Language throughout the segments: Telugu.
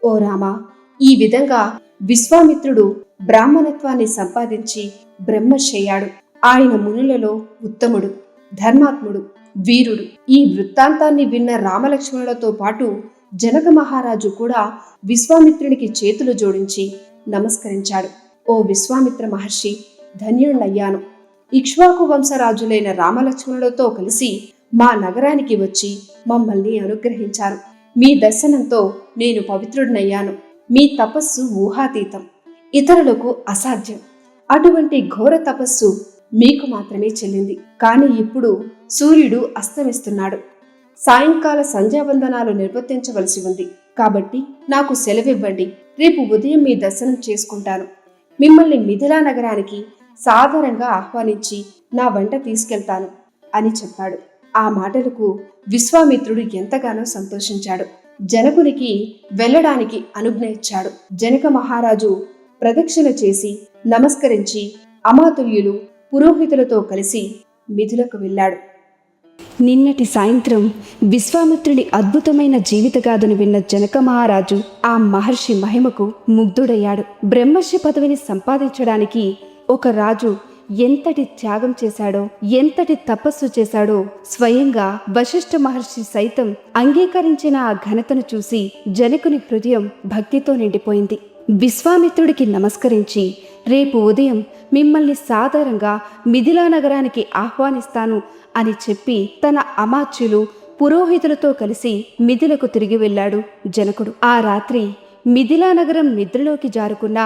ఓ రామా, ఈ విధంగా విశ్వామిత్రుడు బ్రాహ్మణత్వాన్ని సంపాదించి బ్రహ్మశయ్యాడు. ఆయన మునులలో ఉత్తముడు, ధర్మాత్ముడు, వీరుడు. ఈ వృత్తాంతాన్ని విన్న రామలక్ష్మణులతో పాటు జనక మహారాజు కూడా విశ్వామిత్రునికి చేతులు జోడించి నమస్కరించాడు. ఓ విశ్వామిత్ర మహర్షి, ధన్యుణ్ణయ్యాను. ఇక్ష్వాకు వంశరాజులైన రామలక్ష్మణులతో కలిసి మా నగరానికి వచ్చి మమ్మల్ని అనుగ్రహించారు. మీ దర్శనంతో నేను పవిత్రుడినయ్యాను. మీ తపస్సు ఊహాతీతం, ఇతరులకు అసాధ్యం. అటువంటి ఘోర తపస్సు మీకు మాత్రమే చెల్లింది. కాని ఇప్పుడు సూర్యుడు అస్తమిస్తున్నాడు. సాయంకాల సంధ్యావందనాలు నిర్వర్తించవలసి ఉంది. కాబట్టి నాకు సెలవివ్వండి. రేపు ఉదయం మీ దర్శనం చేసుకుంటాను. మిమ్మల్ని మిథిలా నగరానికి సాదరంగా ఆహ్వానించి నా వెంట తీసుకెళ్తాను అని చెప్పాడు. ఆ మాటలకు విశ్వామిత్రుడు ఎంతగానో సంతోషించాడు. జనకునికి వెళ్ళడానికి అనుజ్ఞ ఇచ్చాడు. జనక మహారాజు ప్రదక్షిణ చేసి నమస్కరించి అమాతుల్యులు పురోహితులతో కలిసి మిథులకు వెళ్ళాడు. నిన్నటి సాయంత్రం విశ్వామిత్రుడి అద్భుతమైన జీవితగాథను విన్న జనక మహారాజు ఆ మహర్షి మహిమకు ముగ్ధుడయ్యాడు. బ్రహ్మర్షి పదవిని సంపాదించడానికి ఒక రాజు ఎంతటి త్యాగం చేశాడో, ఎంతటి తపస్సు చేశాడో స్వయంగా వశిష్ఠ మహర్షి సైతం అంగీకరించిన ఆ ఘనతను చూసి జనకుని హృదయం భక్తితో నిండిపోయింది. విశ్వామిత్రుడికి నమస్కరించి రేపు ఉదయం మిమ్మల్ని సాదరంగా మిథిలా నగరానికి ఆహ్వానిస్తాను అని చెప్పి తన అమాత్యులు పురోహితులతో కలిసి మిథిలకు తిరిగి వెళ్ళాడు జనకుడు. ఆ రాత్రి మిథిలా నగరం నిద్రలోకి జారుకున్న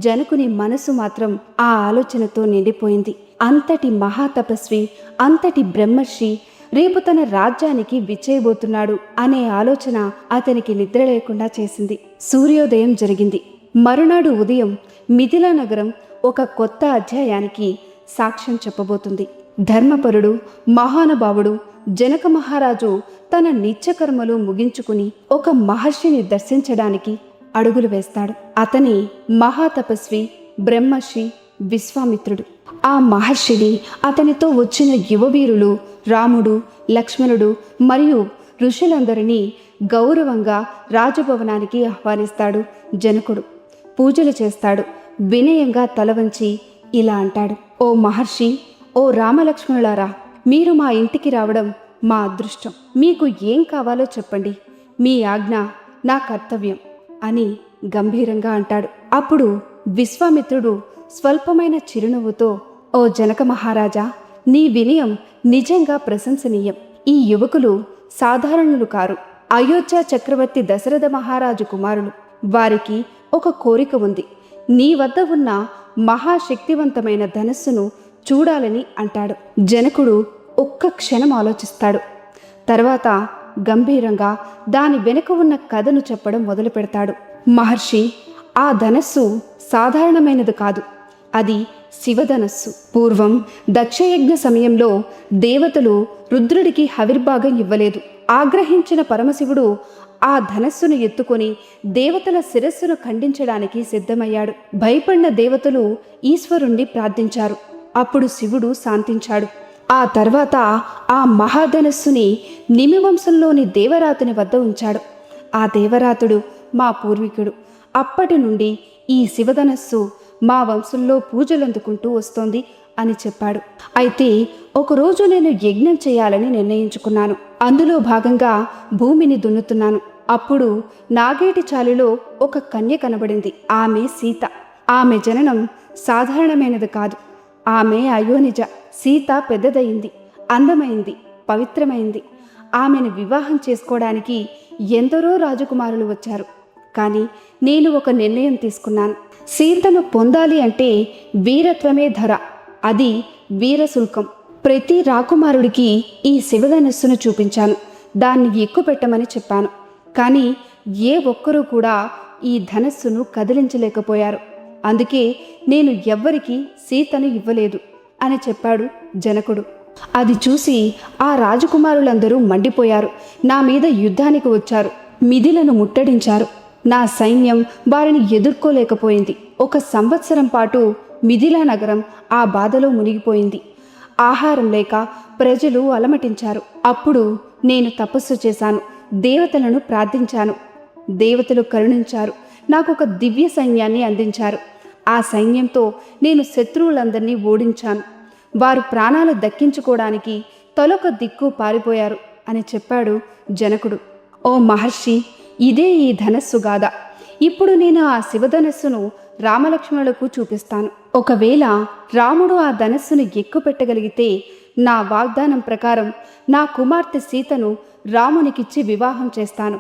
జనకుని మనసు మాత్రం ఆ ఆలోచనతో నిండిపోయింది. అంతటి మహాతపస్వి, అంతటి బ్రహ్మర్షి రేపు తన రాజ్యానికి విచ్చేయబోతున్నాడు అనే ఆలోచన అతనికి నిద్ర లేకుండా చేసింది. సూర్యోదయం జరిగింది. మరునాడు ఉదయం మిథిలా నగరం ఒక కొత్త అధ్యాయానికి సాక్ష్యం చెప్పబోతుంది. ధర్మపరుడు, మహానుభావుడు జనక మహారాజు తన నిత్యకర్మలు ముగించుకుని ఒక మహర్షిని దర్శించడానికి అడుగులు వేస్తాడు. అతని మహాతపస్వి బ్రహ్మర్షి విశ్వామిత్రుడు. ఆ మహర్షిని, అతనితో వచ్చిన యువవీరులు రాముడు, లక్ష్మణుడు మరియు ఋషులందరినీ గౌరవంగా రాజభవనానికి ఆహ్వానిస్తాడు జనకుడు. పూజలు చేస్తాడు. వినయంగా తల వంచి ఇలా అంటాడు: ఓ మహర్షి, ఓ రామలక్ష్మణులారా, మీరు మా ఇంటికి రావడం మా అదృష్టం. మీకు ఏం కావాలో చెప్పండి, మీ ఆజ్ఞ నా కర్తవ్యం అని గంభీరంగా అంటాడు. అప్పుడు విశ్వామిత్రుడు స్వల్పమైన చిరునవ్వుతో, ఓ జనక మహారాజా, నీ వినయం నిజంగా ప్రశంసనీయం. ఈ యువకులు సాధారణులు కారు. అయోధ్య చక్రవర్తి దశరథ మహారాజు కుమారులు. వారికి ఒక కోరిక ఉంది. నీ వద్ద ఉన్న మహాశక్తివంతమైన ధనస్సును చూడాలని అంటాడు. జనకుడు ఒక్క క్షణం ఆలోచిస్తాడు. తర్వాత గంభీరంగా దాని వెనుక ఉన్న కథను చెప్పడం మొదలు పెడతాడు. మహర్షి, ఆ ధనస్సు సాధారణమైనది కాదు. అది శివధనస్సు. పూర్వం దక్షయజ్ఞ సమయంలో దేవతలు రుద్రుడికి హవిర్భాగం ఇవ్వలేదు. ఆగ్రహించిన పరమశివుడు ఆ ధనస్సును ఎత్తుకొని దేవతల శిరస్సును ఖండించడానికి సిద్ధమయ్యాడు. భయపడిన దేవతలు ఈశ్వరుణ్ణి ప్రార్థించారు. అప్పుడు శివుడు శాంతించాడు. ఆ తర్వాత ఆ మహాధనస్సుని నిమివంశంలోని దేవరాతుని వద్ద ఉంచాడు. ఆ దేవరాతుడు మా పూర్వీకుడు. అప్పటి నుండి ఈ శివధనస్సు మా వంశంలో పూజలందుకుంటూ వస్తోంది అని చెప్పాడు. అయితే ఒకరోజు నేను యజ్ఞం చేయాలని నిర్ణయించుకున్నాను. అందులో భాగంగా భూమిని దున్నుతున్నాను. అప్పుడు నాగేటి చాలులో ఒక కన్య కనబడింది. ఆమె సీత. ఆమె జననం సాధారణమైనది కాదు. ఆమె అయోనిజ. సీత పెద్దదయింది, అందమైంది, పవిత్రమైంది. ఆమెను వివాహం చేసుకోవడానికి ఎందరో రాజకుమారులు వచ్చారు. కానీ నేను ఒక నిర్ణయం తీసుకున్నాను. సీతను పొందాలి అంటే వీరత్వమే ధర. అది వీరశుల్కం. ప్రతి రాకుమారుడికి ఈ శివధనస్సును చూపించాను. దాన్ని ఎక్కుపెట్టమని చెప్పాను. కానీ ఏ ఒక్కరూ కూడా ఈ ధనస్సును కదిలించలేకపోయారు. అందుకే నేను ఎవ్వరికీ సీతను ఇవ్వలేదు అని చెప్పాడు జనకుడు. అది చూసి ఆ రాజకుమారులందరూ మండిపోయారు. నా మీద యుద్ధానికి వచ్చారు. మిథిలను ముట్టడించారు. నా సైన్యం వారిని ఎదుర్కోలేకపోయింది. 1 సంవత్సరం పాటు మిథిలా నగరం ఆ బాధలో మునిగిపోయింది. ఆహారం లేక ప్రజలు అలమటించారు. అప్పుడు నేను తపస్సు చేశాను, దేవతలను ప్రార్థించాను. దేవతలు కరుణించారు. నాకు ఒక దివ్య సైన్యాన్ని అందించారు. ఆ సైన్యంతో నేను శత్రువులందరినీ ఓడించాను. వారు ప్రాణాలు దక్కించుకోవడానికి తలొక దిక్కు పారిపోయారు అని చెప్పాడు జనకుడు. ఓ మహర్షి, ఇదే ఈ ధనస్సు గాథ. ఇప్పుడు నేను ఆ శివధనస్సును రామలక్ష్మణులకు చూపిస్తాను. ఒకవేళ రాముడు ఆ ధనస్సును ఎక్కుపెట్టగలిగితే నా వాగ్దానం ప్రకారం నా కుమార్తె సీతను రామునికిచ్చి వివాహం చేస్తాను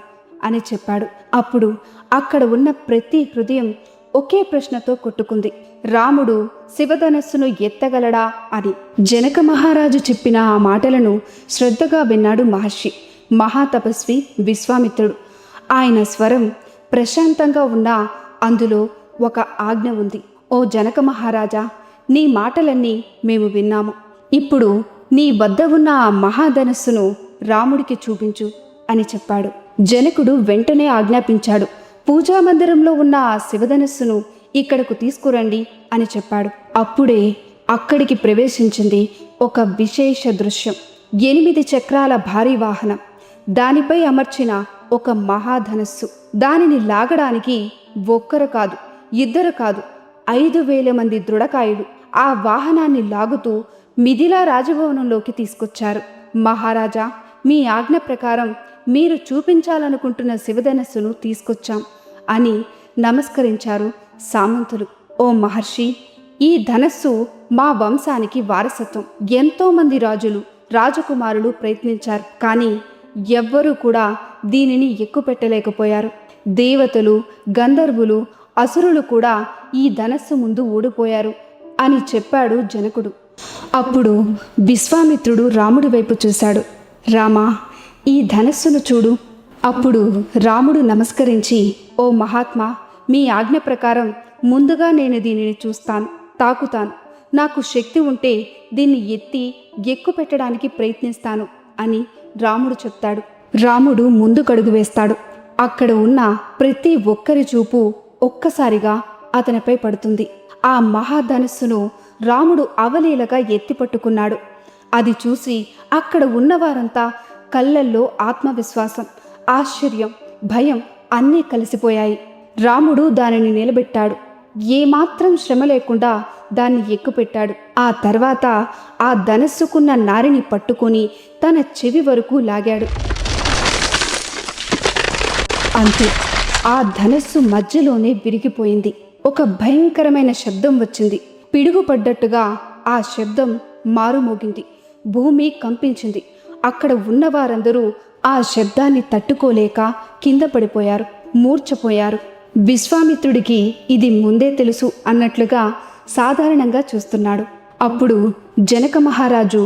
అని చెప్పాడు. అప్పుడు అక్కడ ఉన్న ప్రతి హృదయం ఒకే ప్రశ్నతో కొట్టుకుంది: రాముడు శివధనస్సును ఎత్తగలడా అని. జనక మహారాజు చెప్పిన ఆ మాటలను శ్రద్ధగా విన్నాడు మహర్షి. మహాతపస్వి విశ్వామిత్రుడు. ఆయన స్వరం ప్రశాంతంగా ఉన్నా అందులో ఒక ఆజ్ఞ ఉంది. ఓ జనక మహారాజా, నీ మాటలన్నీ మేము విన్నాము. ఇప్పుడు నీ వద్ద ఉన్న ఆ మహాధనస్సును రాముడికి చూపించు అని చెప్పాడు. జనకుడు వెంటనే ఆజ్ఞాపించాడు. పూజామందిరంలో ఉన్న ఆ శివధనస్సును ఇక్కడకు తీసుకురండి అని చెప్పాడు. అప్పుడే అక్కడికి ప్రవేశించింది ఒక విశేష దృశ్యం. 8 చక్రాల భారీ వాహనం, దానిపై అమర్చిన ఒక మహాధనస్సు. దానిని లాగడానికి ఒక్కరు కాదు, ఇద్దరు కాదు, 5,000 మంది దృఢకాయులు ఆ వాహనాన్ని లాగుతూ మిథిలా రాజభవనంలోకి తీసుకొచ్చారు. మహారాజా, మీ ఆజ్ఞ ప్రకారం మీరు చూపించాలనుకుంటున్న శివధనస్సును తీసుకొచ్చాం అని నమస్కరించారు సామంతులు. ఓ మహర్షి, ఈ ధనస్సు మా వంశానికి వారసత్వం. ఎంతోమంది రాజులు, రాజకుమారులు ప్రయత్నించారు, కానీ ఎవ్వరూ కూడా దీనిని ఎక్కుపెట్టలేకపోయారు. దేవతలు, గంధర్వులు, అసురులు కూడా ఈ ధనస్సు ముందు ఓడిపోయారు అని చెప్పాడు జనకుడు. అప్పుడు విశ్వామిత్రుడు రాముడి వైపు చూశాడు. రామా, ఈ ధనస్సును చూడు. అప్పుడు రాముడు నమస్కరించి, ఓ మహాత్మా, మీ ఆజ్ఞ ప్రకారం ముందుగా నేను దీనిని చూస్తాను, తాకుతాను. నాకు శక్తి ఉంటే దీన్ని ఎత్తి ఎక్కుపెట్టడానికి ప్రయత్నిస్తాను అని రాముడు చెప్తాడు. రాముడు ముందుకడుగు వేస్తాడు. అక్కడ ఉన్న ప్రతి ఒక్కరి చూపు ఒక్కసారిగా అతనిపై పడుతుంది. ఆ మహాధనస్సును రాముడు అవలీలగా ఎత్తిపట్టుకున్నాడు. అది చూసి అక్కడ ఉన్నవారంతా కళ్ళల్లో ఆత్మవిశ్వాసం, ఆశ్చర్యం, భయం అన్నీ కలిసిపోయాయి. రాముడు దానిని నిలబెట్టాడు. ఏమాత్రం శ్రమ లేకుండా దాన్ని ఎక్కుపెట్టాడు. ఆ తర్వాత ఆ ధనస్సుకున్న నారిని పట్టుకొని తన చెవి వరకు లాగాడు. అంతే, ఆ ధనస్సు మధ్యలోనే విరిగిపోయింది. ఒక భయంకరమైన శబ్దం వచ్చింది. పిడుగుపడ్డట్టుగా ఆ శబ్దం మారుమోగింది. భూమి కంపించింది. అక్కడ ఉన్నవారందరూ ఆ శబ్దాన్ని తట్టుకోలేక కింద పడిపోయారు, మూర్ఛపోయారు. విశ్వామిత్రుడికి ఇది ముందే తెలుసు అన్నట్లుగా సాధారణంగా చూస్తున్నాడు. అప్పుడు జనక మహారాజు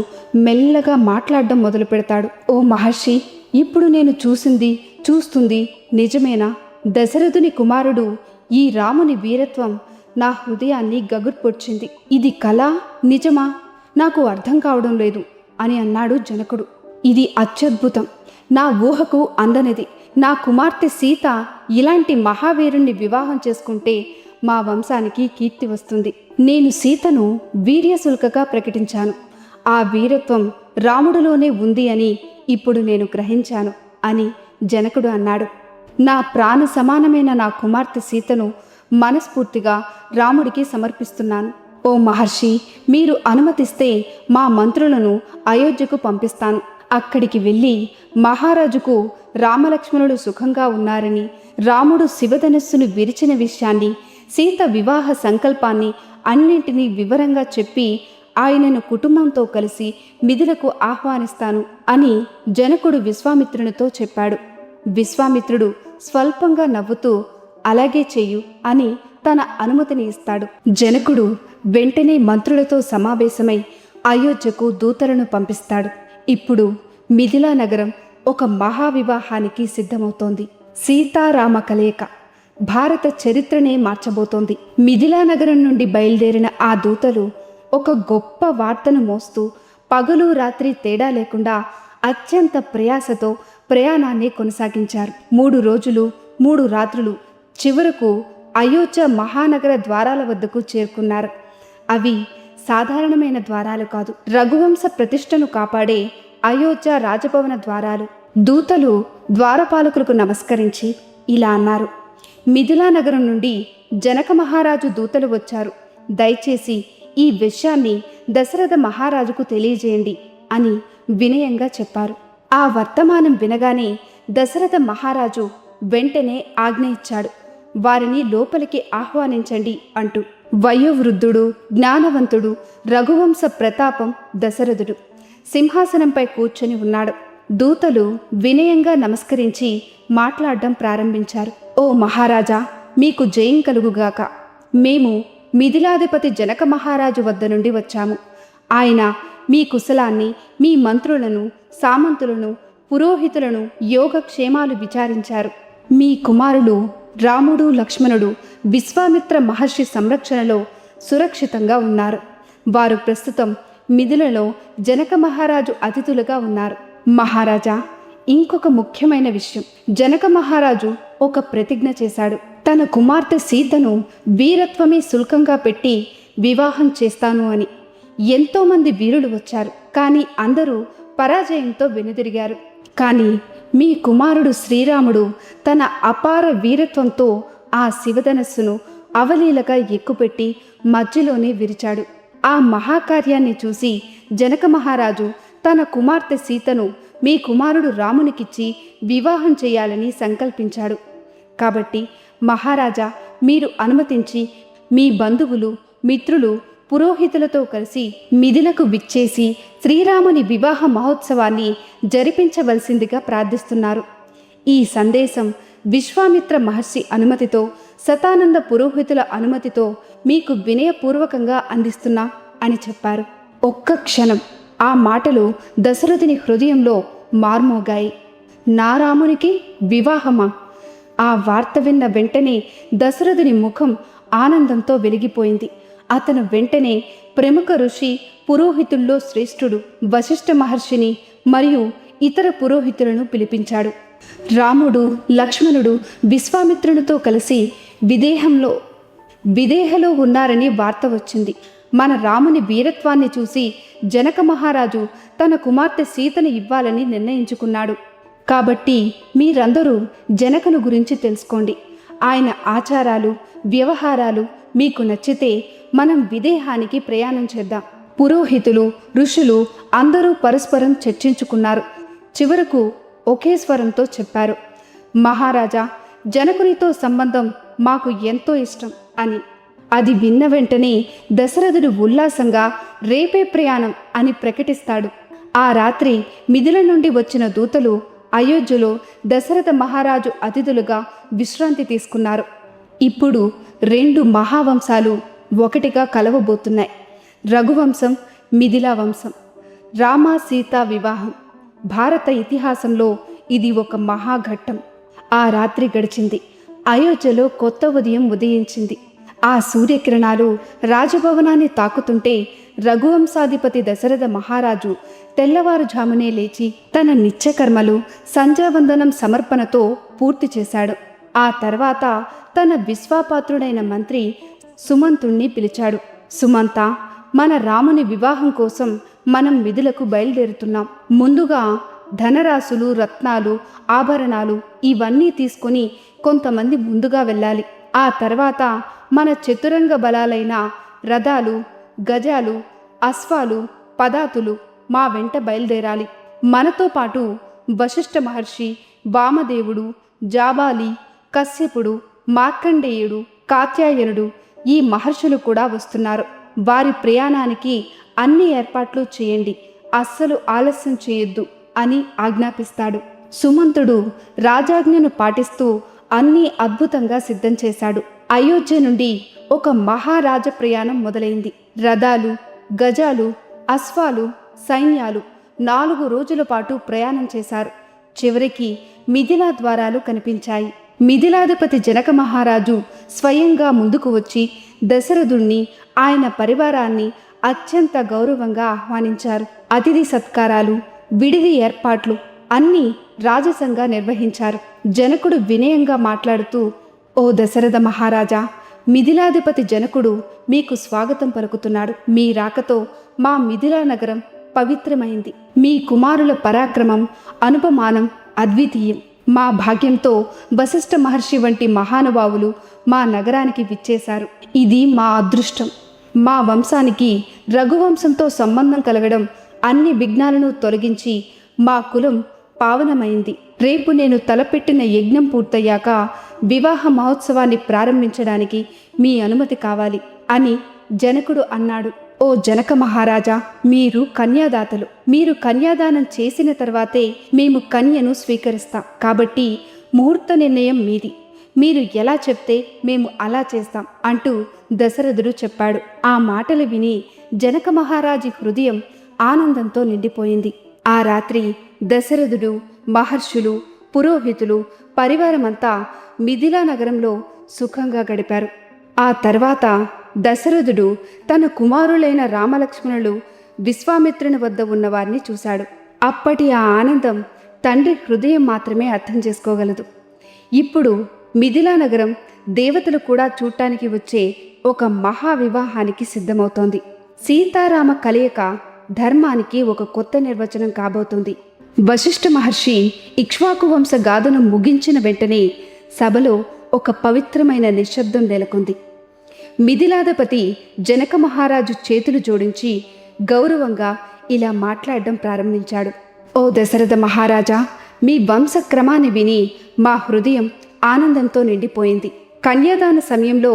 మెల్లగా మాట్లాడడం మొదలు పెడతాడు. ఓ మహర్షి, ఇప్పుడు నేను చూస్తుంది నిజమేనా? దశరథుని కుమారుడు ఈ రాముని వీరత్వం నా హృదయాన్ని గగుర్పొడ్చింది. ఇది కళా నిజమా? నాకు అర్థం కావడం లేదు అని అన్నాడు జనకుడు. ఇది అత్యద్భుతం, నా ఊహకు అందనిది. నా కుమార్తె సీత ఇలాంటి మహావీరుణ్ణి వివాహం చేసుకుంటే మా వంశానికి కీర్తి వస్తుంది. నేను సీతను వీర్యశుల్కగా ప్రకటించాను. ఆ వీరత్వం రాముడిలోనే ఉంది అని ఇప్పుడు నేను గ్రహించాను అని జనకుడు అన్నాడు. నా ప్రాణ సమానమైన నా కుమార్తె సీతను మనస్ఫూర్తిగా రాముడికి సమర్పిస్తున్నాను. ఓ మహర్షి, మీరు అనుమతిస్తే మా మంత్రులను అయోధ్యకు పంపిస్తాను. అక్కడికి వెళ్ళి మహారాజుకు రామలక్ష్మణుడు సుఖంగా ఉన్నారని, రాముడు శివధనస్సును విరిచిన విషయాన్ని, సీత వివాహ సంకల్పాన్ని అన్నింటినీ వివరంగా చెప్పి ఆయనను కుటుంబంతో కలిసి మిథిలకు ఆహ్వానిస్తాను అని జనకుడు విశ్వామిత్రునితో చెప్పాడు. విశ్వామిత్రుడు స్వల్పంగా నవ్వుతూ అలాగే చెయ్యు అని తన అనుమతిని ఇస్తాడు. జనకుడు వెంటనే మంత్రులతో సమావేశమై అయోధ్యకు దూతలను పంపిస్తాడు. ఇప్పుడు మిథిలా నగరం ఒక మహావివాహానికి సిద్ధమవుతోంది. సీతారామ కలయిక భారత చరిత్రనే మార్చబోతోంది. మిథిలా నగరం నుండి బయలుదేరిన ఆ దూతలు ఒక గొప్ప వార్తను మోస్తూ పగలు రాత్రి తేడా లేకుండా అత్యంత ప్రయాసతో ప్రయాణాన్ని కొనసాగించారు. 3 రోజులు 3 రాత్రులు చివరకు అయోధ్య మహానగర ద్వారాల వద్దకు చేరుకున్నారు. అవి సాధారణమైన ద్వారాలు కాదు, రఘువంశ ప్రతిష్టను కాపాడే అయోధ్య రాజభవన ద్వారాలు. దూతలు ద్వారపాలకులకు నమస్కరించి ఇలా అన్నారు: మిథిలా నగరం నుండి జనక మహారాజు దూతలు వచ్చారు. దయచేసి ఈ విషయాన్ని దశరథ మహారాజుకు తెలియజేయండి అని వినయంగా చెప్పారు. ఆ వర్తమానం వినగానే దశరథ మహారాజు వెంటనే ఆజ్ఞ ఇచ్చాడు: వారిని లోపలికి ఆహ్వానించండి అంటూ. వయోవృద్ధుడు, జ్ఞానవంతుడు, రఘువంశ ప్రతాపం దశరథుడు సింహాసనంపై కూర్చొని ఉన్నాడు. దూతలు వినయంగా నమస్కరించి మాట్లాడడం ప్రారంభించారు. ఓ మహారాజా, మీకు జయం కలుగుగాక. మేము మిథిలాధిపతి జనక మహారాజు వద్ద నుండి వచ్చాము. ఆయన మీ కుశలాన్ని, మీ మంత్రులను, సామంతులను, పురోహితులను యోగక్షేమాలు విచారించారు. మీ కుమారులు రాముడు, లక్ష్మణుడు విశ్వామిత్ర మహర్షి సంరక్షణలో సురక్షితంగా ఉన్నారు. వారు ప్రస్తుతం మిథిలలో జనక మహారాజు అతిథులుగా ఉన్నారు. మహారాజా, ఇంకొక ముఖ్యమైన విషయం. జనక మహారాజు ఒక ప్రతిజ్ఞ చేశాడు. తన కుమార్తె సీతను వీరత్వమే శుల్కంగా పెట్టి వివాహం చేస్తాను అని. ఎంతోమంది వీరులు వచ్చారు, కానీ అందరూ పరాజయంతో వెనుదిరిగారు. కానీ మీ కుమారుడు శ్రీరాముడు తన అపార వీరత్వంతో ఆ శివధనస్సును అవలీలగా ఎక్కుపెట్టి మధ్యలోనే విరిచాడు. ఆ మహాకార్యాన్ని చూసి జనక మహారాజు తన కుమార్తె సీతను మీ కుమారుడు రామునికిచ్చి వివాహం చేయాలని సంకల్పించాడు. కాబట్టి మహారాజా, మీరు అనుమతించి మీ బంధువులు, మిత్రులు, పురోహితులతో కలిసి మిథిలకు విచ్చేసి శ్రీరాముని వివాహ మహోత్సవాన్ని జరిపించవలసిందిగా ప్రార్థిస్తున్నారు. ఈ సందేశం విశ్వామిత్ర మహర్షి అనుమతితో, శతానంద పురోహితుల అనుమతితో మీకు వినయపూర్వకంగా అందిస్తున్నా అని చెప్పారు. ఒక్క క్షణం ఆ మాటలు దశరథుని హృదయంలో మార్మోగాయి. నా రామునికి వివాహమా? ఆ వార్త విన్న వెంటనే దశరథుని ముఖం ఆనందంతో వెలిగిపోయింది. అతను వెంటనే ప్రముఖ ఋషి, పురోహితుల్లో శ్రేష్ఠుడు వశిష్ఠ మహర్షిని మరియు ఇతర పురోహితులను పిలిపించాడు. రాముడు, లక్ష్మణుడు విశ్వామిత్రునితో కలిసి విదేహలో ఉన్నారని వార్త వచ్చింది. మన రాముని వీరత్వాన్ని చూసి జనక మహారాజు తన కుమార్తె సీతను ఇవ్వాలని నిర్ణయించుకున్నాడు. కాబట్టి మీరందరూ జనకుని గురించి తెలుసుకోండి. ఆయన ఆచారాలు, వ్యవహారాలు మీకు నచ్చితే మనం విదేహానికి ప్రయాణం చేద్దాం. పురోహితులు, ఋషులు అందరూ పరస్పరం చర్చించుకున్నారు. చివరకు ఒకే స్వరంతో చెప్పారు: మహారాజా, జనకునితో సంబంధం మాకు ఎంతో ఇష్టం అని. అది విన్న వెంటనే దశరథుడు ఉల్లాసంగా రేపే ప్రయాణం అని ప్రకటిస్తాడు. ఆ రాత్రి మిథిల నుండి వచ్చిన దూతలు అయోధ్యలో దశరథ మహారాజు అతిథులుగా విశ్రాంతి తీసుకున్నారు. ఇప్పుడు 2 మహావంశాలు ఒకటిగా కలవబోతున్నాయి. రఘువంశం, మిథిలా వంశం. రామ సీత వివాహం. భారత ఇతిహాసంలో ఇది ఒక మహాఘట్టం. ఆ రాత్రి గడిచింది. అయోధ్యలో కొత్త ఉదయం ఉదయించింది. ఆ సూర్యకిరణాలు రాజభవనాన్ని తాకుతుంటే రఘువంశాధిపతి దశరథ మహారాజు తెల్లవారుజామునే లేచి తన నిత్యకర్మలు, సంధ్యావందనం సమర్పణతో పూర్తి చేశాడు. ఆ తర్వాత తన విశ్వాపాత్రుడైన మంత్రి సుమంతుణ్ణి పిలిచాడు. సుమంత, మన రాముని వివాహం కోసం మనం మిథిలకు బయలుదేరుతున్నాం. ముందుగా ధనరాశులు, రత్నాలు, ఆభరణాలు ఇవన్నీ తీసుకొని కొంతమంది ముందుగా వెళ్ళాలి. ఆ తర్వాత మన చతురంగ బలాలైన రథాలు, గజాలు, అశ్వాలు, పదాతులు మా వెంట బయలుదేరాలి. మనతో పాటు వశిష్ఠ మహర్షి, వామదేవుడు, జాబాలి, కశ్యపుడు, మార్కండేయుడు, కాత్యాయనుడు ఈ మహర్షులు కూడా వస్తున్నారు. వారి ప్రయాణానికి అన్ని ఏర్పాట్లు చేయండి, అస్సలు ఆలస్యం చేయొద్దు అని ఆజ్ఞాపిస్తాడు. సుమంతుడు రాజాజ్ఞను పాటిస్తూ అన్నీ అద్భుతంగా సిద్ధం చేశాడు. అయోధ్య నుండి ఒక మహారాజ ప్రయాణం మొదలైంది. రథాలు, గజాలు, అశ్వాలు, సైన్యాలు 4 రోజుల పాటు ప్రయాణం చేశారు. చివరికి మిథిలా ద్వారాలు కనిపించాయి. మిథిలాధిపతి జనక మహారాజు స్వయంగా ముందుకు వచ్చి దశరథుణ్ణి, ఆయన పరివారాన్ని అత్యంత గౌరవంగా ఆహ్వానించారు. అతిథి సత్కారాలు, విడిది ఏర్పాట్లు అన్నీ రాజసంగా నిర్వహించారు. జనకుడు వినయంగా మాట్లాడుతూ, ఓ దశరథ మహారాజా, మిథిలాధిపతి జనకుడు మీకు స్వాగతం పలుకుతున్నాడు. మీ రాకతో మా మిథిలా నగరం పవిత్రమైంది. మీ కుమారుల పరాక్రమం, అనుపమానం అద్వితీయం. మా భాగ్యంతో వశిష్ఠ మహర్షి వంటి మహానుభావులు మా నగరానికి విచ్చేశారు. ఇది మా అదృష్టం. మా వంశానికి రఘువంశంతో సంబంధం కలగడం అన్ని విఘ్నాలను తొలగించి మా కులం పావనమైంది. రేపు నేను తలపెట్టిన యజ్ఞం పూర్తయ్యాక వివాహ మహోత్సవాన్ని ప్రారంభించడానికి మీ అనుమతి కావాలి అని జనకుడు అన్నాడు. ఓ జనక మహారాజా, మీరు కన్యాదాతలు. మీరు కన్యాదానం చేసిన తర్వాతే మేము కన్యను స్వీకరిస్తాం. కాబట్టి ముహూర్త నిర్ణయం మీది. మీరు ఎలా చెప్తే మేము అలా చేస్తాం అంటూ దశరథుడు చెప్పాడు. ఆ మాటలు విని జనక మహారాజు హృదయం ఆనందంతో నిండిపోయింది. ఆ రాత్రి దశరథుడు, మహర్షులు, పురోహితులు, పరివారమంతా మిథిలా నగరంలో సుఖంగా గడిపారు. ఆ తర్వాత దశరథుడు తన కుమారులైన రామలక్ష్మణులు విశ్వామిత్రుని వద్ద ఉన్నవారిని చూశాడు. అప్పటి ఆ ఆనందం తండ్రి హృదయం మాత్రమే అర్థం చేసుకోగలదు. ఇప్పుడు మిథిలా నగరం దేవతలు కూడా చూడటానికి వచ్చే ఒక మహావివాహానికి సిద్ధమవుతోంది. సీతారామ కలయిక ధర్మానికి ఒక కొత్త నిర్వచనం కాబోతుంది. వశిష్ఠ మహర్షి ఇక్ష్వాకు వంశ గాథను ముగించిన వెంటనే సభలో ఒక పవిత్రమైన నిశ్శబ్దం నెలకొంది. మిథిలాధిపతి జనక మహారాజు చేతులు జోడించి గౌరవంగా ఇలా మాట్లాడడం ప్రారంభించాడు. ఓ దశరథ మహారాజా, మీ వంశక్రమాన్ని విని మా హృదయం ఆనందంతో నిండిపోయింది. కన్యాదాన సమయంలో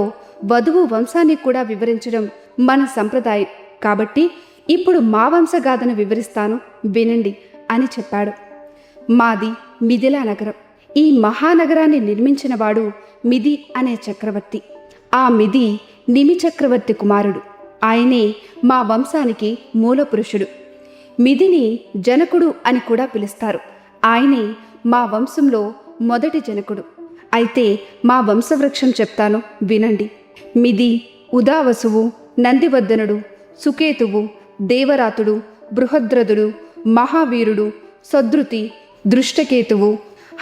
వధువు వంశాన్ని కూడా వివరించడం మన సంప్రదాయం. కాబట్టి ఇప్పుడు మా వంశగాథను వివరిస్తాను, వినండి అని చెప్పాడు. మాది మిథిలా నగరం. ఈ మహానగరాన్ని నిర్మించినవాడు మిథి అనే చక్రవర్తి. ఆ మిథి నిమి చక్రవర్తి కుమారుడు. ఆయనే మా వంశానికి మూల పురుషుడు. మిథిని జనకుడు అని కూడా పిలుస్తారు. ఆయనే మా వంశంలో మొదటి జనకుడు. అయితే మా వంశవృక్షం చెప్తాను, వినండి. మిథి ఉదావసువు, నందివర్ధనుడు, సుకేతువు, దేవరాతుడు, బృహద్రథుడు, మహావీరుడు, సదృతి, దృష్టకేతువు,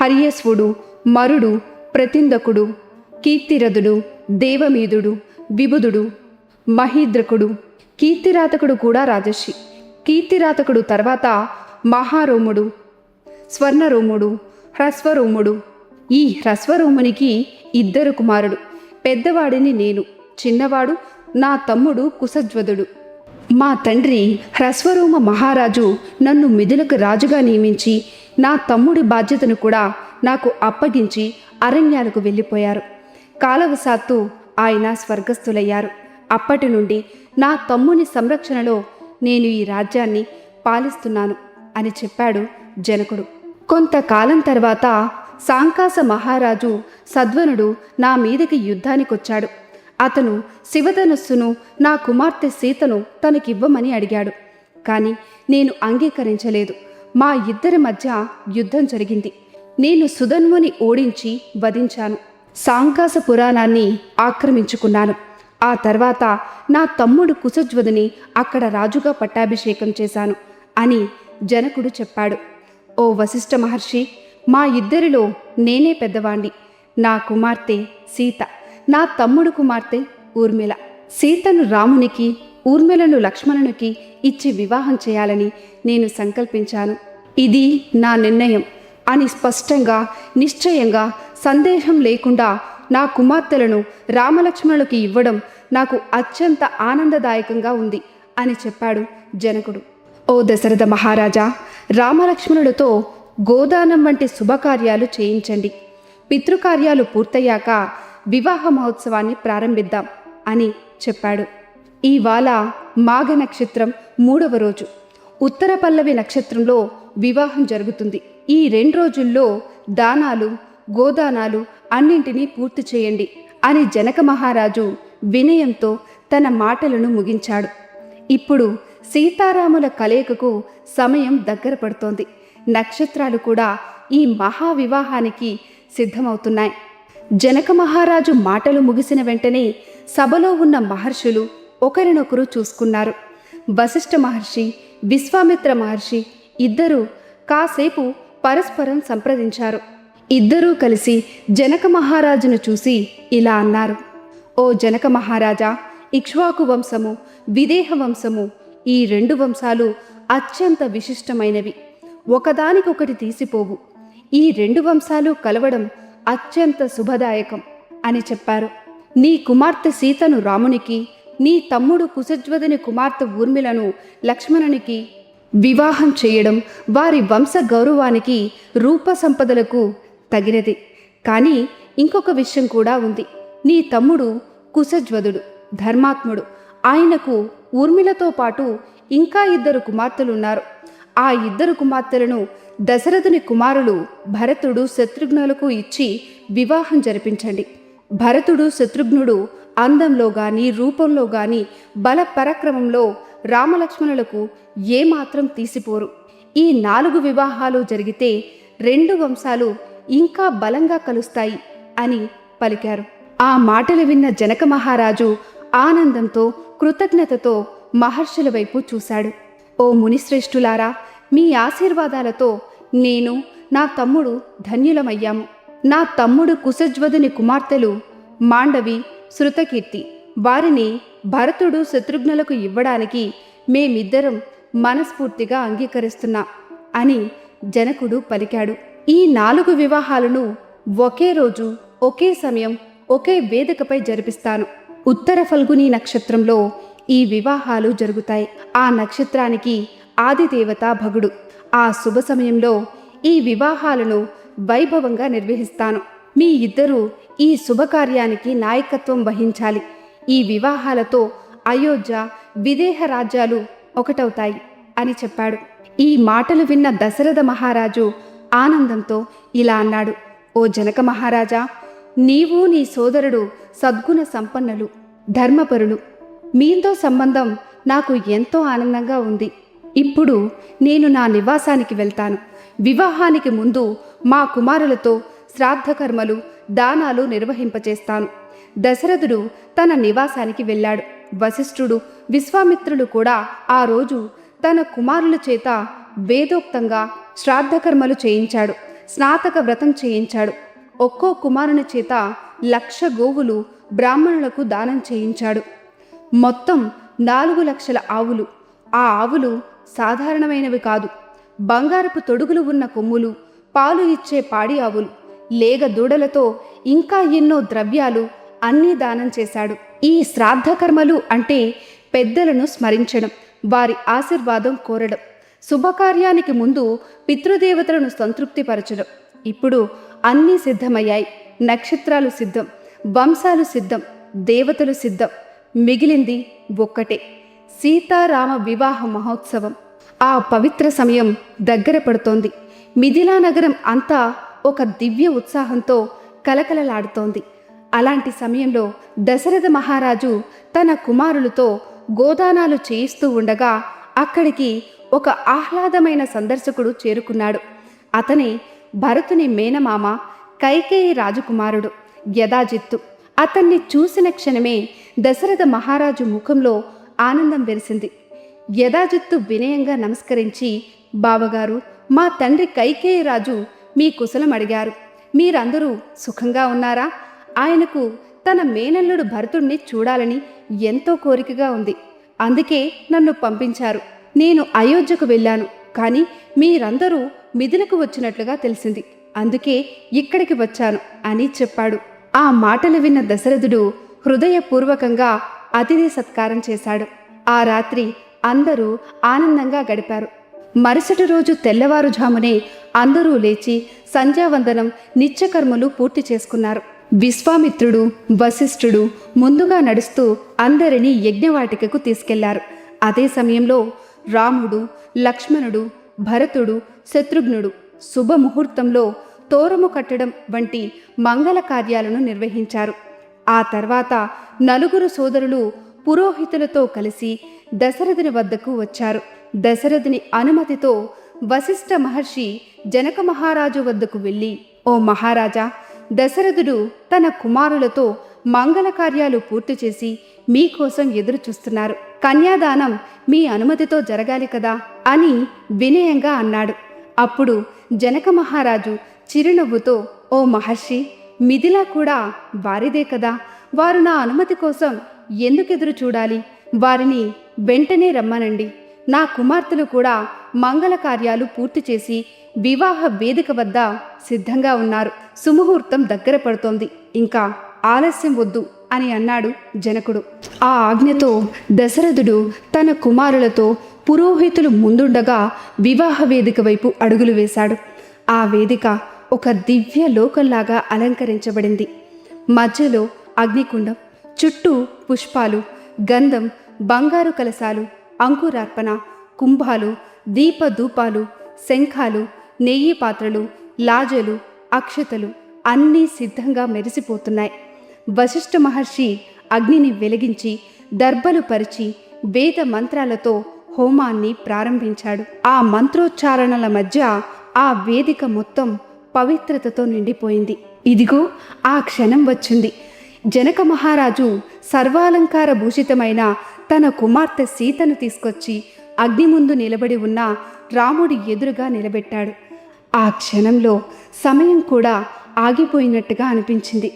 హర్యస్వుడు, మరుడు, ప్రతిందకుడు, కీర్తిరథుడు, దేవమీదుడు, విబుధుడు, మహీద్రకుడు. కీర్తిరాతకుడు కూడా రాజర్షి. కీర్తిరాతకుడు తర్వాత మహారోముడు, స్వర్ణరోముడు, హ్రస్వరోముడు. ఈ హ్రస్వరోమునికి 2 కుమారుడు. పెద్దవాడిని నేను, చిన్నవాడు నా తమ్ముడు కుశధ్వదుడు. మా తండ్రి హ్రస్వరోమ మహారాజు నన్ను మిథులకు రాజుగా నియమించి నా తమ్ముడి బాధ్యతను కూడా నాకు అప్పగించి అరణ్యాలకు వెళ్ళిపోయారు. కాలవశాత్తు ఆయన స్వర్గస్థులయ్యారు. అప్పటి నుండి నా తమ్ముని సంరక్షణలో నేను ఈ రాజ్యాన్ని పాలిస్తున్నాను అని చెప్పాడు జనకుడు. కొంతకాలం తర్వాత సాంకాస మహారాజు సద్వనుడు నా మీదకి యుద్ధానికొచ్చాడు. అతను శివధనుస్సును, నా కుమార్తె సీతను తనకివ్వమని అడిగాడు. కానీ నేను అంగీకరించలేదు. మా ఇద్దరి మధ్య యుద్ధం జరిగింది. నేను సుధన్వుని ఓడించి వధించాను. సాంకాస పురాణాన్ని ఆక్రమించుకున్నాను. ఆ తర్వాత నా తమ్ముడు కుశధ్వదుని అక్కడ రాజుగా పట్టాభిషేకం చేశాను అని జనకుడు చెప్పాడు. ఓ వశిష్ఠ మహర్షి, మా ఇద్దరిలో నేనే పెద్దవాణ్ణి. నా కుమార్తె సీత, నా తమ్ముడు కుమార్తె ఊర్మిళ. సీతను రామునికి, ఊర్మిళను లక్ష్మణునికి ఇచ్చి వివాహం చేయాలని నేను సంకల్పించాను. ఇది నా నిర్ణయం అని స్పష్టంగా, నిశ్చయంగా, సందేహం లేకుండా నా కుమార్తెలను రామలక్ష్మణులకి ఇవ్వడం నాకు అత్యంత ఆనందదాయకంగా ఉంది అని చెప్పాడు జనకుడు. ఓ దశరథ మహారాజా, రామలక్ష్మణులతో గోదానం వంటి శుభకార్యాలు చేయించండి. పితృకార్యాలు పూర్తయ్యాక వివాహ మహోత్సవాన్ని ప్రారంభిద్దాం అని చెప్పాడు. ఇవాళ మాఘ నక్షత్రం 3వ రోజు. ఉత్తర పల్లవి నక్షత్రంలో వివాహం జరుగుతుంది. ఈ 2 రోజుల్లో దానాలు, గోదానాలు అన్నింటినీ పూర్తి చేయండి అని జనక మహారాజు వినయంతో తన మాటలను ముగించాడు. ఇప్పుడు సీతారాముల కలయికకు సమయం దగ్గర పడుతోంది. నక్షత్రాలు కూడా ఈ మహావివాహానికి సిద్ధమవుతున్నాయి. జనక మహారాజు మాటలు ముగిసిన వెంటనే సభలో ఉన్న మహర్షులు ఒకరినొకరు చూసుకున్నారు. వశిష్ఠ మహర్షి, విశ్వామిత్ర మహర్షి ఇద్దరూ కాసేపు పరస్పరం సంప్రదించారు. ఇద్దరూ కలిసి జనక మహారాజును చూసి ఇలా అన్నారు. ఓ జనక మహారాజా, ఇక్ష్వాకు వంశము, విదేహ వంశము, ఈ 2 వంశాలు అత్యంత విశిష్టమైనవి. ఒకదానికొకటి తీసిపోవు. ఈ 2 వంశాలు కలవడం అత్యంత శుభదాయకం అని చెప్పారు. నీ కుమార్తె సీతను రామునికి, నీ తమ్ముడు కుశధ్వజుని కుమార్తె ఊర్మిళను లక్ష్మణునికి వివాహం చేయడం వారి వంశ గౌరవానికి, రూప సంపదలకు తగినది. కానీ ఇంకొక విషయం కూడా ఉంది. నీ తమ్ముడు కుశధ్వజుడు ధర్మాత్ముడు. ఆయనకు ఊర్మిళతో పాటు ఇంకా 2 కుమార్తెలున్నారు. ఆ 2 కుమార్తెలను దశరథుని కుమారులు భరతుడు శత్రుఘ్నులకు ఇచ్చి వివాహం జరిపించండి. భరతుడు శత్రుఘ్నుడు అందంలో గాని, రూపంలో గాని, బల పరాక్రమంలో రామలక్ష్మణులకు ఏమాత్రం తీసిపోరు. ఈ 4 వివాహాలు జరిగితే 2 వంశాలు ఇంకా బలంగా కలుస్తాయి అని పలికారు. ఆ మాటలు విన్న జనక మహారాజు ఆనందంతో, కృతజ్ఞతతో మహర్షుల వైపు చూశాడు. ఓ మునిశ్రేష్ఠులారా, మీ ఆశీర్వాదాలతో నేను, నా తమ్ముడు ధన్యులమయ్యాము. నా తమ్ముడు కుశధ్వజుని కుమార్తెలు మాండవి, శృతకీర్తి. వారిని భరతుడు శత్రుఘ్నులకు ఇవ్వడానికి మేమిద్దరం మనస్ఫూర్తిగా అంగీకరిస్తున్నాం అని జనకుడు పలికాడు. ఈ 4 వివాహాలను ఒకే రోజు, ఒకే సమయం, ఒకే వేదికపై జరిపిస్తాను. ఉత్తర ఫల్గుని నక్షత్రంలో ఈ వివాహాలు జరుగుతాయి. ఆ నక్షత్రానికి ఆదిదేవత భగుడు. ఆ శుభ సమయంలో ఈ వివాహాలను వైభవంగా నిర్వహిస్తాను. మీ ఇద్దరూ ఈ శుభకార్యానికి నాయకత్వం వహించాలి. ఈ వివాహాలతో అయోధ్య, విదేహ రాజ్యాలు ఒకటవుతాయి అని చెప్పాడు. ఈ మాటలు విన్న దశరథ మహారాజు ఆనందంతో ఇలా అన్నాడు. ఓ జనక మహారాజా, నీవు నీ సోదరుడు సద్గుణ సంపన్నులు, ధర్మపరులు. మీతో సంబంధం నాకు ఎంతో ఆనందంగా ఉంది. ఇప్పుడు నేను నా నివాసానికి వెళ్తాను. వివాహానికి ముందు మా కుమారులతో శ్రాద్ధకర్మలు, దానాలు నిర్వహింపచేస్తాను. దశరథుడు తన నివాసానికి వెళ్ళాడు. వశిష్ఠుడు, విశ్వామిత్రులు కూడా ఆ రోజు తన కుమారుల చేత వేదోక్తంగా శ్రాద్ధకర్మలు చేయించాడు. స్నాతక వ్రతం చేయించాడు. ఒక్కో కుమారుని చేత 1,00,000 గోవులు బ్రాహ్మణులకు దానం చేయించాడు. మొత్తం 4 లక్షల ఆవులు. ఆ ఆవులు సాధారణమైనవి కాదు. బంగారపు తొడుగులు ఉన్న కొమ్ములు, పాలు ఇచ్చే పాడి ఆవులు, లేగ దూడలతో ఇంకా ఎన్నో ద్రవ్యాలు అన్నీ దానం చేశాడు. ఈ శ్రాద్ధకర్మలు అంటే పెద్దలను స్మరించడం, వారి ఆశీర్వాదం కోరడం, శుభకార్యానికి ముందు పితృదేవతలను సంతృప్తిపరచడం. ఇప్పుడు అన్నీ సిద్ధమయ్యాయి. నక్షత్రాలు సిద్ధం, వంశాలు సిద్ధం, దేవతలు సిద్ధం. మిగిలింది ఒక్కటే, సీతారామ వివాహ మహోత్సవం. ఆ పవిత్ర సమయం దగ్గర పడుతోంది. మిథిలా నగరం అంతా ఒక దివ్య ఉత్సాహంతో కలకలలాడుతోంది. అలాంటి సమయంలో దశరథ మహారాజు తన కుమారులతో గోదానాలు చేయిస్తూ ఉండగా అక్కడికి ఒక ఆహ్లాదమైన సందర్శకుడు చేరుకున్నాడు. అతనే భరతుని మేనమామ, కైకేయి రాజకుమారుడు యదాజిత్తు. అతన్ని చూసిన క్షణమే దశరథ మహారాజు ముఖంలో ఆనందం వెలిసింది. యదాజిత్తు వినయంగా నమస్కరించి, బావగారు, మా తండ్రి కైకేయి రాజు మీ కుశలం అడిగారు. మీరందరూ సుఖంగా ఉన్నారా? ఆయనకు తన మేనల్లుడు భరతుణ్ణి చూడాలని ఎంతో కోరికగా ఉంది. అందుకే నన్ను పంపించారు. నేను అయోధ్యకు వెళ్ళాను, కానీ మీరందరూ మిథిలకు వచ్చినట్లుగా తెలిసింది. అందుకే ఇక్కడికి వచ్చాను అని చెప్పాడు. ఆ మాటలు విన్న దశరథుడు హృదయపూర్వకంగా అతిథి సత్కారం చేశాడు. ఆ రాత్రి అందరూ ఆనందంగా గడిపారు. మరుసటి రోజు తెల్లవారుజామునే అందరూ లేచి సంధ్యావందనం, నిత్యకర్మలు పూర్తి చేసుకున్నారు. విశ్వామిత్రుడు, వశిష్ఠుడు ముందుగా నడుస్తూ అందరినీ యజ్ఞవాటికకు తీసుకెళ్లారు. అదే సమయంలో రాముడు, లక్ష్మణుడు, భరతుడు, శత్రుఘ్నుడు శుభముహూర్తంలో తోరము కట్టడం వంటి మంగళ కార్యాలను నిర్వహించారు. ఆ తర్వాత 4 సోదరులు పురోహితులతో కలిసి దశరథుని వద్దకు వచ్చారు. దశరథుని అనుమతితో వశిష్ఠ మహర్షి జనక మహారాజు వద్దకు వెళ్ళి, ఓ మహారాజా, దశరథుడు తన కుమారులతో మంగళ కార్యాలు పూర్తి చేసి మీకోసం ఎదురు చూస్తున్నారు. కన్యాదానం మీ అనుమతితో జరగాలి కదా అని వినయంగా అన్నాడు. అప్పుడు జనక మహారాజు చిరునవ్వుతో, ఓ మహర్షి, మిథిలా కూడా వారిదే కదా, వారు నా అనుమతి కోసం ఎందుకెదురు చూడాలి? వారిని వెంటనే రమ్మనండి. నా కుమార్తెలు కూడా మంగళ కార్యాలు పూర్తి చేసి వివాహ వేదిక వద్ద సిద్ధంగా ఉన్నారు. సుముహూర్తం దగ్గర పడుతోంది, ఇంకా ఆలస్యం వద్దు అని అన్నాడు జనకుడు. ఆ ఆజ్ఞతో దశరథుడు తన కుమారులతో పురోహితులు ముందుండగా వివాహ వేదిక వైపు అడుగులు వేశాడు. ఆ వేదిక ఒక దివ్య లోకంలాగా అలంకరించబడింది. మధ్యలో అగ్నికుండం, చుట్టూ పుష్పాలు, గంధం, బంగారు కలశాలు, అంకురార్పణ, కుంభాలు, దీపధూపాలు, శంఖాలు, నెయ్యి పాత్రలు, లాజలు, అక్షతలు అన్నీ సిద్ధంగా మెరిసిపోతున్నాయి. వశిష్ఠ మహర్షి అగ్నిని వెలిగించి దర్భలు పరిచి వేద మంత్రాలతో హోమాన్ని ప్రారంభించాడు. ఆ మంత్రోచ్చారణల మధ్య ఆ వేదిక మొత్తం పవిత్రతతో నిండిపోయింది. ఇదిగో ఆ క్షణం వచ్చింది. జనక మహారాజు సర్వాలంకార భూషితమైన తన కుమార్తె సీతను తీసుకొచ్చి అగ్ని ముందు నిలబడి ఉన్న రాముడి ఎదురుగా నిలబెట్టాడు. ఆ క్షణంలో సమయం కూడా ఆగిపోయినట్టుగా అనిపించింది.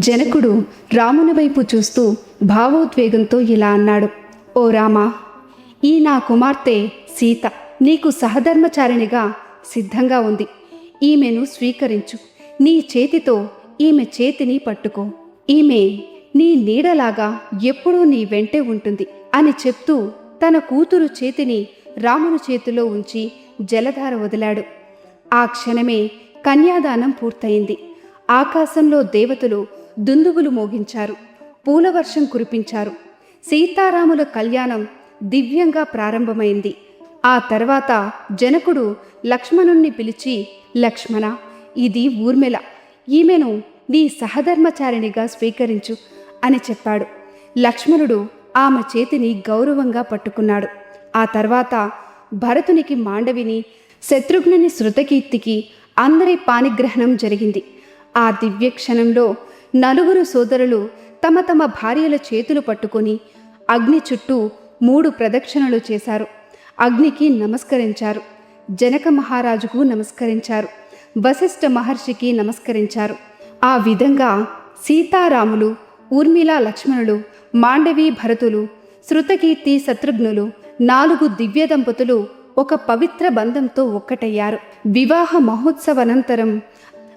జనకుడు రాముని వైపు చూస్తూ భావోద్వేగంతో ఇలా అన్నాడు: ఓ రామా, ఈ నా కుమార్తె సీత నీకు సహధర్మచారిణిగా సిద్ధంగా ఉంది. ఈమెను స్వీకరించు. నీ చేతితో ఈమె చేతిని పట్టుకో. ఈమె నీ నీడలాగా ఎప్పుడూ నీ వెంటే ఉంటుంది అని చెప్తూ తన కూతురు చేతిని రాముని చేతిలో ఉంచి జలధార వదిలాడు. ఆ క్షణమే కన్యాదానం పూర్తయింది. ఆకాశంలో దేవతలు దుందుబులు మోగించారు, పూలవర్షం కురిపించారు. సీతారాముల కళ్యాణం దివ్యంగా ప్రారంభమైంది. ఆ తర్వాత జనకుడు లక్ష్మణుణ్ణి పిలిచి, లక్ష్మణ, ఇది ఊర్మిళ, ఈమెను నీ సహధర్మచారిణిగా స్వీకరించు అని చెప్పాడు. లక్ష్మణుడు ఆమె చేతిని గౌరవంగా పట్టుకున్నాడు. ఆ తర్వాత భరతునికి మాండవిని, శత్రుఘ్నుని శృతకీర్తికి అందరి పాణిగ్రహణం జరిగింది. ఆ దివ్య క్షణంలో నలుగురు సోదరులు తమ తమ భార్యల చేతులు పట్టుకొని అగ్ని చుట్టూ 3 ప్రదక్షిణలు చేశారు. అగ్నికి నమస్కరించారు, జనక మహారాజుకు నమస్కరించారు, వశిష్ఠ మహర్షికి నమస్కరించారు. ఆ విధంగా సీతారాములు, ఊర్మిళ లక్ష్మణులు, మాండవి భరతులు, శృతకీర్తి శత్రుఘ్నులు 4 దివ్య దంపతులు ఒక పవిత్ర బంధంతో ఒక్కటయ్యారు. వివాహ మహోత్సవానంతరం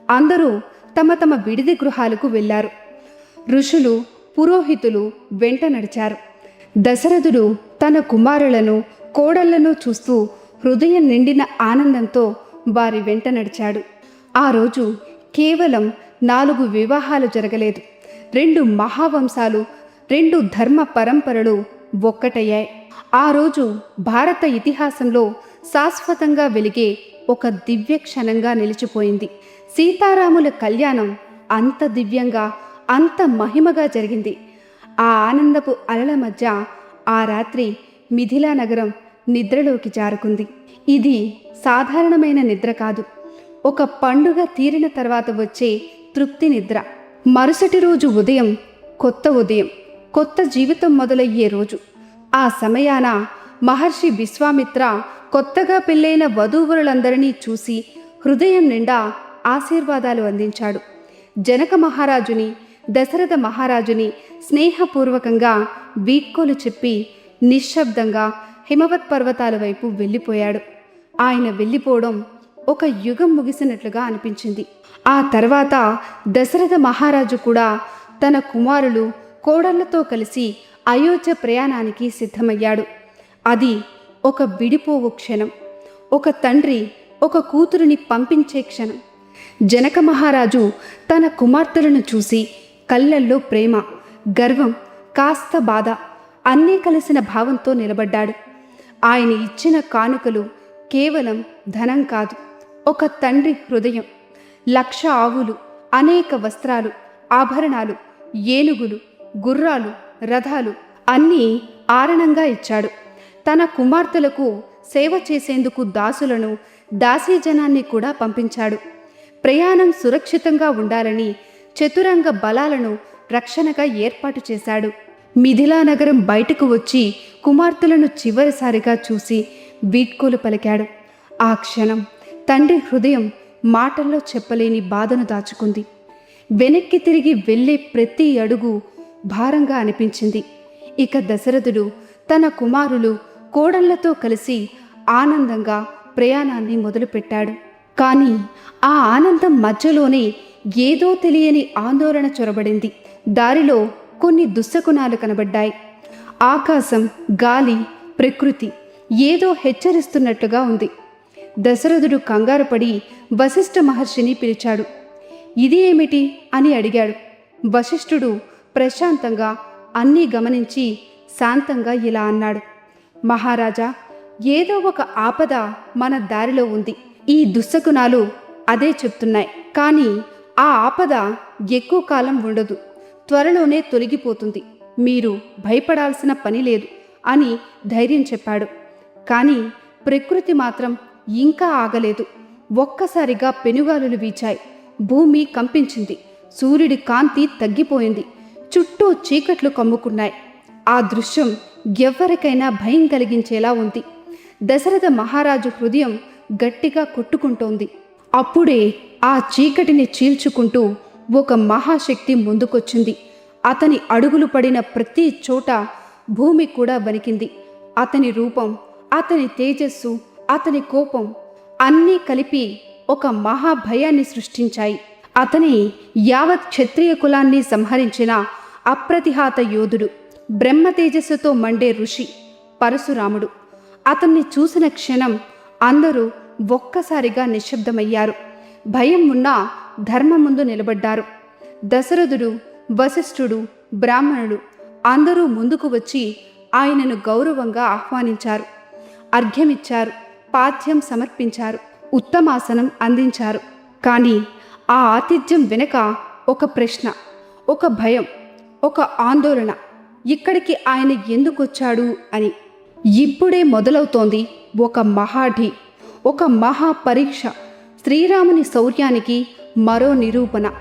అందరూ తమ తమ విడిది గృహాలకు వెళ్ళారు. ఋషులు, పురోహితులు వెంట నడిచారు. దశరథుడు తన కుమారులను, కోడళ్లను చూస్తూ హృదయం నిండిన ఆనందంతో వారి వెంట నడిచాడు. ఆ రోజు కేవలం 4 వివాహాలు జరగలేదు. 2 మహావంశాలు, 2 ధర్మ పరంపరలు ఒక్కటయ్యాయి. ఆ రోజు భారత ఇతిహాసంలో శాశ్వతంగా వెలిగే ఒక దివ్య క్షణంగా నిలిచిపోయింది. సీతారాముల కళ్యాణం అంత దివ్యంగా, అంత మహిమగా జరిగింది. ఆ ఆనందపు అలల మధ్య ఆ రాత్రి మిథిలా నగరం నిద్రలోకి జారుకుంది. ఇది సాధారణమైన నిద్ర కాదు, ఒక పండుగ తీరిన తర్వాత వచ్చే తృప్తి నిద్ర. మరుసటి రోజు ఉదయం కొత్త ఉదయం, కొత్త జీవితం మొదలయ్యే రోజు. ఆ సమయాన మహర్షి విశ్వామిత్ర కొత్తగా పెళ్ళైన వధూవరులందరినీ చూసి హృదయం నిండా ఆశీర్వాదాలు అందించాడు. జనక మహారాజుని, దశరథ మహారాజుని స్నేహపూర్వకంగా వీడ్కోలు చెప్పి నిశ్శబ్దంగా హిమవత్ పర్వతాల వైపు వెళ్ళిపోయాడు. ఆయన వెళ్ళిపోవడం ఒక యుగం ముగిసినట్లుగా అనిపించింది. ఆ తర్వాత దశరథ మహారాజు కూడా తన కుమారులు, కోడళ్లతో కలిసి అయోధ్య ప్రయాణానికి సిద్ధమయ్యాడు. అది ఒక విడిపోవు క్షణం, ఒక తండ్రి ఒక కూతురిని పంపించే క్షణం. జనక మహారాజు తన కుమార్తెలను చూసి కళ్ళల్లో ప్రేమ, గర్వం, కాస్త బాధ అన్నీ కలిసిన భావంతో నిలబడ్డాడు. ఆయన ఇచ్చిన కానుకలు కేవలం ధనం కాదు, ఒక తండ్రి హృదయం. 1,00,000 ఆవులు, అనేక వస్త్రాలు, ఆభరణాలు, ఏనుగులు, గుర్రాలు, రథాలు అన్నీ ఆరణంగా ఇచ్చాడు. తన కుమార్తెలకు సేవ చేసేందుకు దాసులను, దాసీజనాన్ని కూడా పంపించాడు. ప్రయాణం సురక్షితంగా ఉండాలని చతురంగ బలాలను రక్షణగా ఏర్పాటు చేశాడు. మిథిలా నగరం బయటకు వచ్చి కుమార్తెలను చివరిసారిగా చూసి వీడ్కోలు పలికాడు. ఆ క్షణం తండ్రి హృదయం మాటల్లో చెప్పలేని బాధను దాచుకుంది. వెనక్కి తిరిగి వెళ్ళే ప్రతి అడుగు భారంగా అనిపించింది. ఇక దశరథుడు తన కుమారులు, కోడళ్లతో కలిసి ఆనందంగా ప్రయాణాన్ని మొదలుపెట్టాడు. కానీ ఆ ఆనందం మధ్యలోనే ఏదో తెలియని ఆందోళన చొరబడింది. దారిలో కొన్ని దుశ్శకునాలు కనబడ్డాయి. ఆకాశం, గాలి, ప్రకృతి ఏదో హెచ్చరిస్తున్నట్లుగా ఉంది. దశరథుడు కంగారుపడి వశిష్ఠ మహర్షిని పిలిచాడు. ఇది ఏమిటి అని అడిగాడు. వశిష్ఠుడు ప్రశాంతంగా అన్నీ గమనించి శాంతంగా ఇలా అన్నాడు. మహారాజా, ఏదో ఒక ఆపద మన దారిలో ఉంది. ఈ దుశ్శకునాలు అదే చెప్తున్నాయి. కానీ ఆ ఆపద ఎక్కువ కాలం ఉండదు, త్వరలోనే తొలగిపోతుంది. మీరు భయపడాల్సిన పని లేదు అని ధైర్యం చెప్పాడు. కానీ ప్రకృతి మాత్రం ఇంకా ఆగలేదు. ఒక్కసారిగా పెనుగాలులు వీచాయి. భూమి కంపించింది. సూర్యుడి కాంతి తగ్గిపోయింది. చుట్టూ చీకట్లు కమ్ముకున్నాయి. ఆ దృశ్యం ఎవ్వరికైనా భయం కలిగించేలా ఉంది. దశరథ మహారాజు హృదయం గట్టిగా కొట్టుకుంటోంది. అప్పుడే ఆ చీకటిని చీల్చుకుంటూ ఒక మహాశక్తి ముందుకొచ్చింది. అతని అడుగులు పడిన ప్రతి చోట భూమి కూడా వణికింది. అతని రూపం, అతని తేజస్సు, అతని కోపం అన్నీ కలిపి ఒక మహాభయాన్ని సృష్టించాయి. అతని యావత్ క్షత్రియ కులాన్ని సంహరించిన అప్రతిహాత యోధుడు, బ్రహ్మ తేజస్సుతో మండే ఋషి పరశురాముడు. అతన్ని చూసిన క్షణం అందరూ ఒక్కసారిగా నిశ్శబ్దమయ్యారు. భయం ఉన్నా ధర్మం ముందు నిలబడ్డారు. దశరథుడు, వశిష్ఠుడు, బ్రాహ్మణులు అందరూ ముందుకు వచ్చి ఆయనను గౌరవంగా ఆహ్వానించారు. అర్ఘ్యమిచ్చారు, పాద్యం సమర్పించారు, ఉత్తమాసనం అందించారు. కానీ ఆ ఆతిథ్యం వెనుక ఒక ప్రశ్న, ఒక భయం, ఒక ఆందోళన. ఇక్కడికి ఆయన ఎందుకొచ్చాడు అని. ఇప్పుడే మొదలవుతోంది ఒక మహాఢీ, ఒక మహా పరీక్ష. శ్రీరాముని శౌర్యానికి మరో నిరూపణ.